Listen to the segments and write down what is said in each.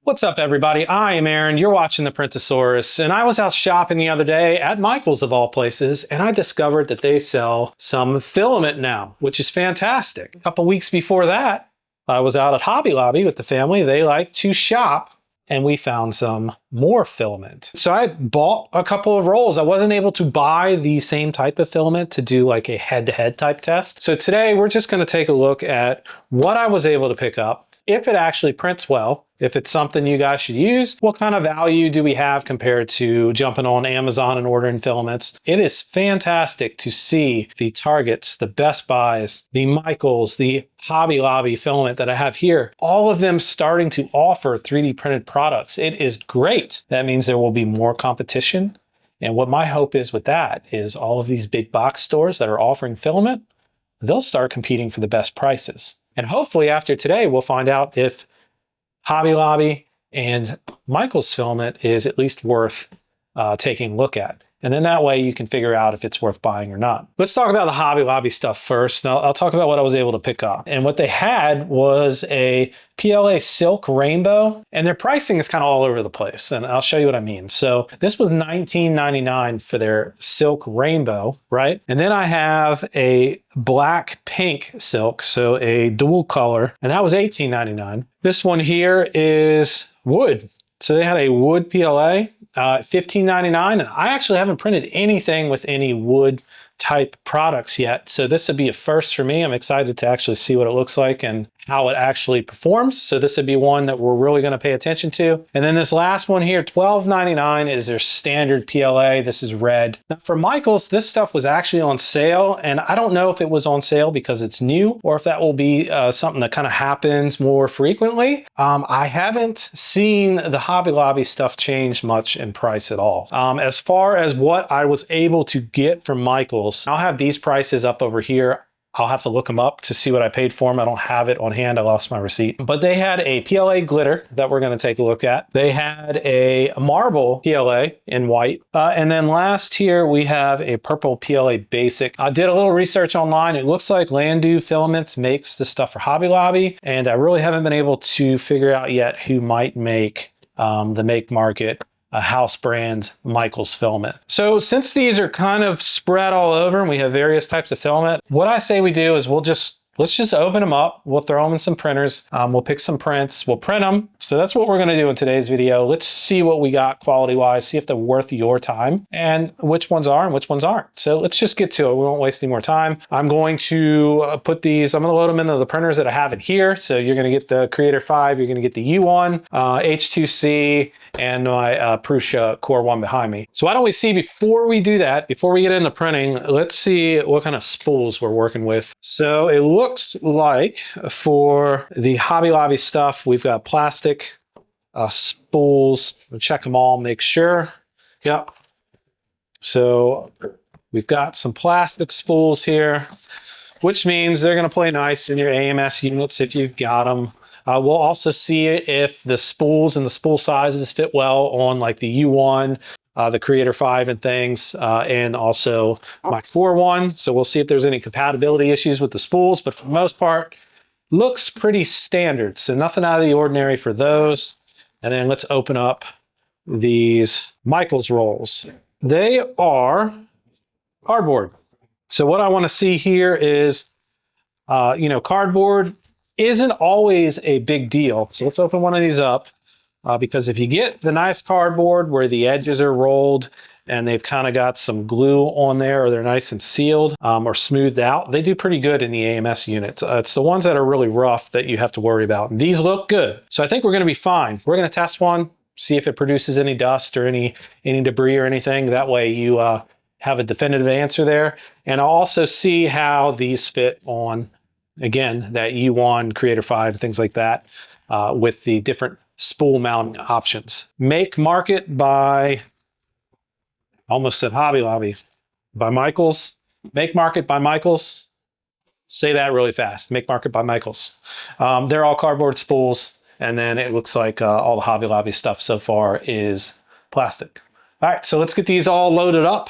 What's up, everybody? I am Aaron. You're watching the Printasaurus, and I was out shopping the other day at Michael's of all places, and I discovered that they sell some filament now, which is fantastic. A couple weeks before that, I was out at Hobby Lobby with the family. They like to shop, and we found some more filament. So I bought a couple of rolls. I wasn't able to buy the same type of filament to do like a head-to-head type test. So today we're just going to take a look at what I was able to pick up, if it actually prints well, if it's something you guys should use, what kind of value do we have compared to jumping on Amazon and ordering filaments. It is fantastic to see the Targets, the Best Buys, the Michaels, the Hobby Lobby filament that I have here, all of them starting to offer 3D printed products. It is great. That means there will be more competition. And what my hope is with that is all of these big box stores that are offering filament, they'll start competing for the best prices. And hopefully after today, we'll find out if Hobby Lobby and Michael's filament is at least worth taking a look at. And then that way you can figure out if it's worth buying or not. Let's talk about the Hobby Lobby stuff first. Now I'll talk about what I was able to pick up. And what they had was a PLA Silk Rainbow, and their pricing is kind of all over the place. And I'll show you what I mean. So this was $19.99 for their Silk Rainbow, right? And then I have a black pink silk, so a dual color, and that was $18.99. This one here is wood. So they had a wood PLA, $15.99, and I actually haven't printed anything with any wood type products yet. So this would be a first for me. I'm excited to actually see what it looks like and how it actually performs. So this would be one that we're really going to pay attention to. And then this last one here, $12.99, is their standard PLA. This is red. Now for Michael's, this stuff was actually on sale, and I don't know if it was on sale because it's new or if that will be something that kind of happens more frequently. I haven't seen the Hobby Lobby stuff change much in price at all. As far as what I was able to get from Michael's, I'll have these prices up over here. I'll have to look them up to see what I paid for them. I don't have it on hand. I lost my receipt. But they had a PLA glitter that we're going to take a look at. They had a marble PLA in white. And then last here, we have a purple PLA Basic. I did a little research online. It looks like Landu Filaments makes the stuff for Hobby Lobby. And I really haven't been able to figure out yet who might make the make market a house brand Michael's filament. So since these are kind of spread all over and we have various types of filament, what I say we do is let's just open them up. We'll throw them in some printers. We'll pick some prints. We'll print them. So that's what we're going to do in today's video. Let's see what we got quality-wise, see if they're worth your time and which ones are and which ones aren't. So let's just get to it. We won't waste any more time. I'm going to put these, I'm going to load them into the printers that I have in here. So you're going to get the Creator 5, you're going to get the U1, H2C, and my Prusa Core One behind me. So why don't we see, before we do that, before we get into printing, let's see what kind of spools we're working with. So it looks like for the Hobby Lobby stuff, we've got plastic spools. We'll check them all, make sure. Yep. So we've got some plastic spools here, which means they're going to play nice in your AMS units if you've got them. We'll also see if the spools and the spool sizes fit well on like the U1, the Creator 5 and things, and also my Core One. So we'll see if there's any compatibility issues with the spools, but for the most part, looks pretty standard. So nothing out of the ordinary for those. And then let's open up these Michael's rolls. They are cardboard. So what I want to see here is, cardboard isn't always a big deal. So let's open one of these up. Because if you get the nice cardboard where the edges are rolled and they've kind of got some glue on there, or they're nice and sealed or smoothed out, they do pretty good in the AMS units. It's the ones that are really rough that you have to worry about. And these look good. So I think we're going to be fine. We're going to test one, see if it produces any dust or any debris or anything. That way you have a definitive answer there. And I'll also see how these fit on, again, that U1, Creator 5, things like that, with the different spool mounting options. Make market by, almost said Hobby Lobby, by Michael's. Make market by Michael's. Say that really fast. Make market by Michael's. They're all cardboard spools. And then it looks like all the Hobby Lobby stuff so far is plastic. All right, so let's get these all loaded up.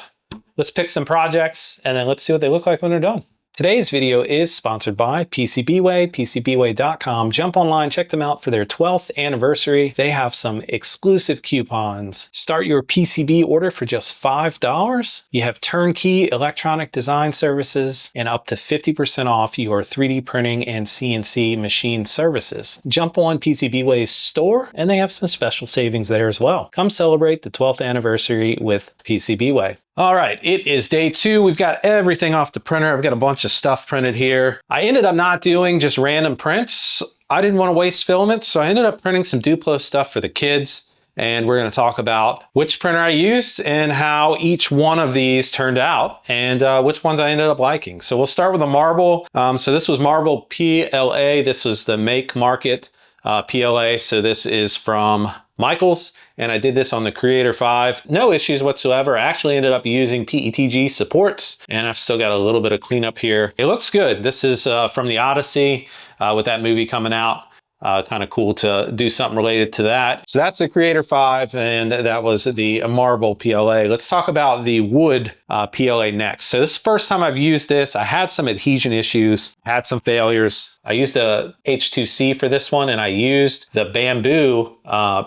Let's pick some projects and then let's see what they look like when they're done. Today's video is sponsored by PCBWay, PCBWay.com. Jump online, check them out for their 12th anniversary. They have some exclusive coupons. Start your PCB order for just $5. You have turnkey electronic design services and up to 50% off your 3D printing and CNC machine services. Jump on PCBWay's store and they have some special savings there as well. Come celebrate the 12th anniversary with PCBWay. All right, it is day 2. We've got everything off the printer. I've got a bunch of stuff printed here. I ended up not doing just random prints. I didn't want to waste filaments, so I ended up printing some Duplo stuff for the kids. And we're going to talk about which printer I used and how each one of these turned out and which ones I ended up liking. So we'll start with the Marble. So this was Marble PLA. This was the Make Market PLA. So this is from Michaels, and I did this on the Creator 5. No issues whatsoever. I actually ended up using PETG supports, and I've still got a little bit of cleanup here. It looks good. This is from the Odessey with that movie coming out. Kind of cool to do something related to that. So that's the Creator 5, and that was the Marble PLA. Let's talk about the wood PLA next. So this is the first time I've used this. I had some adhesion issues, had some failures. I used a H2C for this one, and I used the Bambu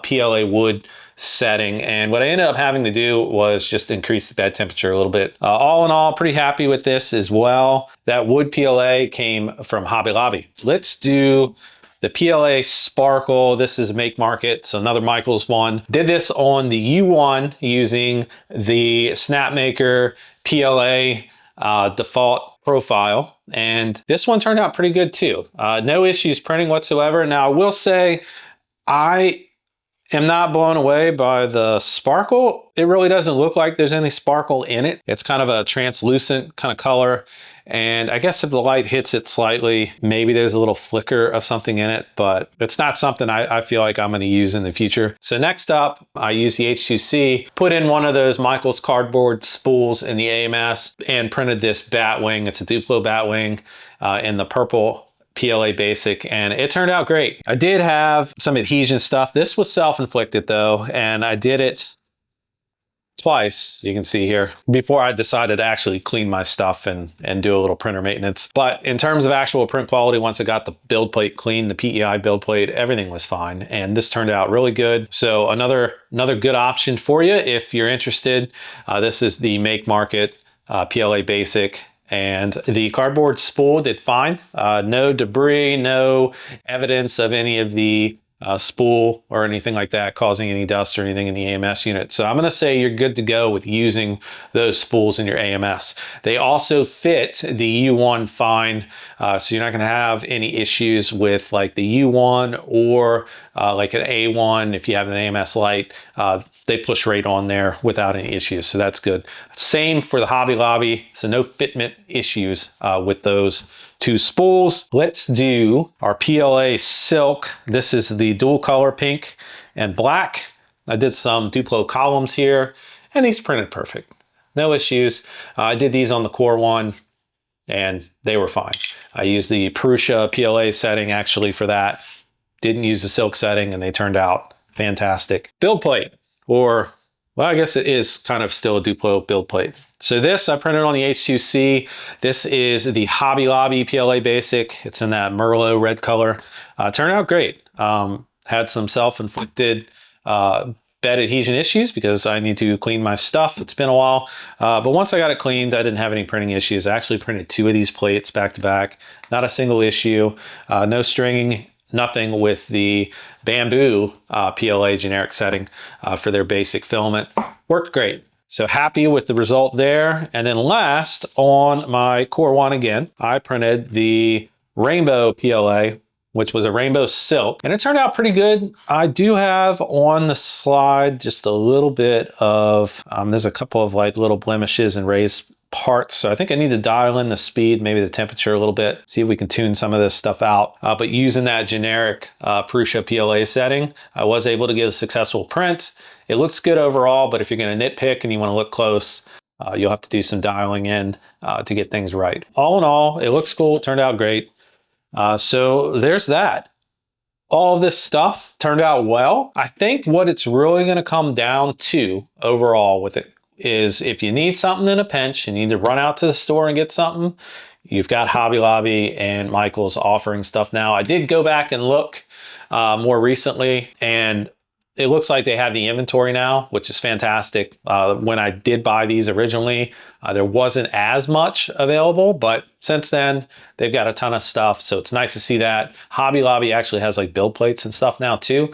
PLA wood setting, and what I ended up having to do was just increase the bed temperature a little bit. All in all, pretty happy with this as well. That wood PLA came from Hobby Lobby. Let's do the PLA Sparkle. This is Make Market, so another Michaels one. Did this on the U1 using the Snapmaker PLA default profile, and this one turned out pretty good too. No issues printing whatsoever. Now I will say I am not blown away by the sparkle. It really doesn't look like there's any sparkle in it. It's kind of a translucent kind of color. And I guess if the light hits it slightly, maybe there's a little flicker of something in it, but it's not something I feel like I'm going to use in the future. So next up, I use the H2C, put in one of those Michaels cardboard spools in the AMS and printed this Batwing. It's a Duplo Batwing in the purple PLA Basic, and it turned out great. I did have some adhesion stuff. This was self-inflicted though, and I did it twice, you can see here, before I decided to actually clean my stuff and do a little printer maintenance. But in terms of actual print quality, once I got the build plate clean, the PEI build plate, everything was fine. And this turned out really good. So another good option for you if you're interested. This is the Make Market PLA Basic. And the cardboard spool did fine. No debris, no evidence of any of the spool or anything like that causing any dust or anything in the AMS unit. So I'm going to say you're good to go with using those spools in your AMS. They also fit the U1 fine, so you're not going to have any issues with like the U1 or like an A1 if you have an AMS light. They push right on there without any issues, so that's good. Same for the Hobby Lobby, so no fitment issues with those two spools. Let's do our PLA Silk. This is the dual color pink and black. I did some Duplo columns here, and these printed perfect. No issues. I did these on the Core One, and they were fine. I used the Prusa PLA setting actually for that. Didn't use the Silk setting, and they turned out fantastic. Build plate, or well, I guess it is kind of still a Duplo build plate. So this I printed on the H2C. This is the Hobby Lobby PLA Basic. It's in that Merlot red color. Turned out great. Had some self-inflicted bed adhesion issues because I need to clean my stuff. It's been a while. But once I got it cleaned, I didn't have any printing issues. I actually printed 2 of these plates back to back. Not a single issue. No stringing. Nothing with the Bambu PLA generic setting for their basic filament. Worked great. So happy with the result there. And then last, on my Core One again, I printed the Rainbow PLA, which was a Rainbow Silk, and it turned out pretty good. I do have on the slide just a little bit of, there's a couple of like little blemishes and raised parts. So I think I need to dial in the speed, maybe the temperature a little bit, see if we can tune some of this stuff out. But using that generic Prusa PLA setting, I was able to get a successful print. It looks good overall, but if you're gonna nitpick and you wanna look close, you'll have to do some dialing in to get things right. All in all, it looks cool, it turned out great. So there's that. All of this stuff turned out well. I think what it's really gonna come down to overall with it is if you need something in a pinch, you need to run out to the store and get something, You've got Hobby Lobby and Michaels offering stuff now. I did go back and look more recently, and it looks like they have the inventory now, which is fantastic. When I did buy these originally, there wasn't as much available, but since then they've got a ton of stuff. So it's nice to see that. Hobby Lobby actually has like build plates and stuff now too.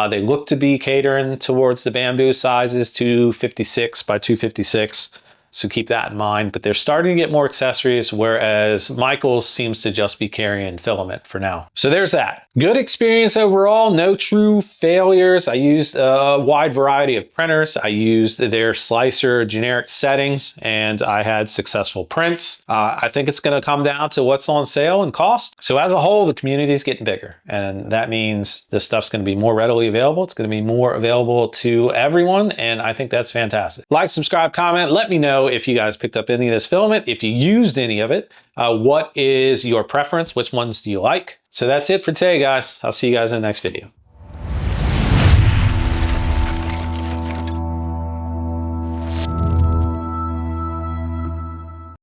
They look to be catering towards the bamboo sizes, 256 by 256. So keep that in mind, but they're starting to get more accessories, whereas Michaels seems to just be carrying filament for now. So there's that. Good experience overall, no true failures. I used a wide variety of printers. I used their slicer generic settings, and I had successful prints. I think it's gonna come down to what's on sale and cost. So as a whole, the community is getting bigger, and that means this stuff's gonna be more readily available. It's gonna be more available to everyone, and I think that's fantastic. Like, subscribe, comment, let me know if you guys picked up any of this filament, if you used any of it, what is your preference? Which ones do you like? So that's it for today, guys. I'll see you guys in the next video.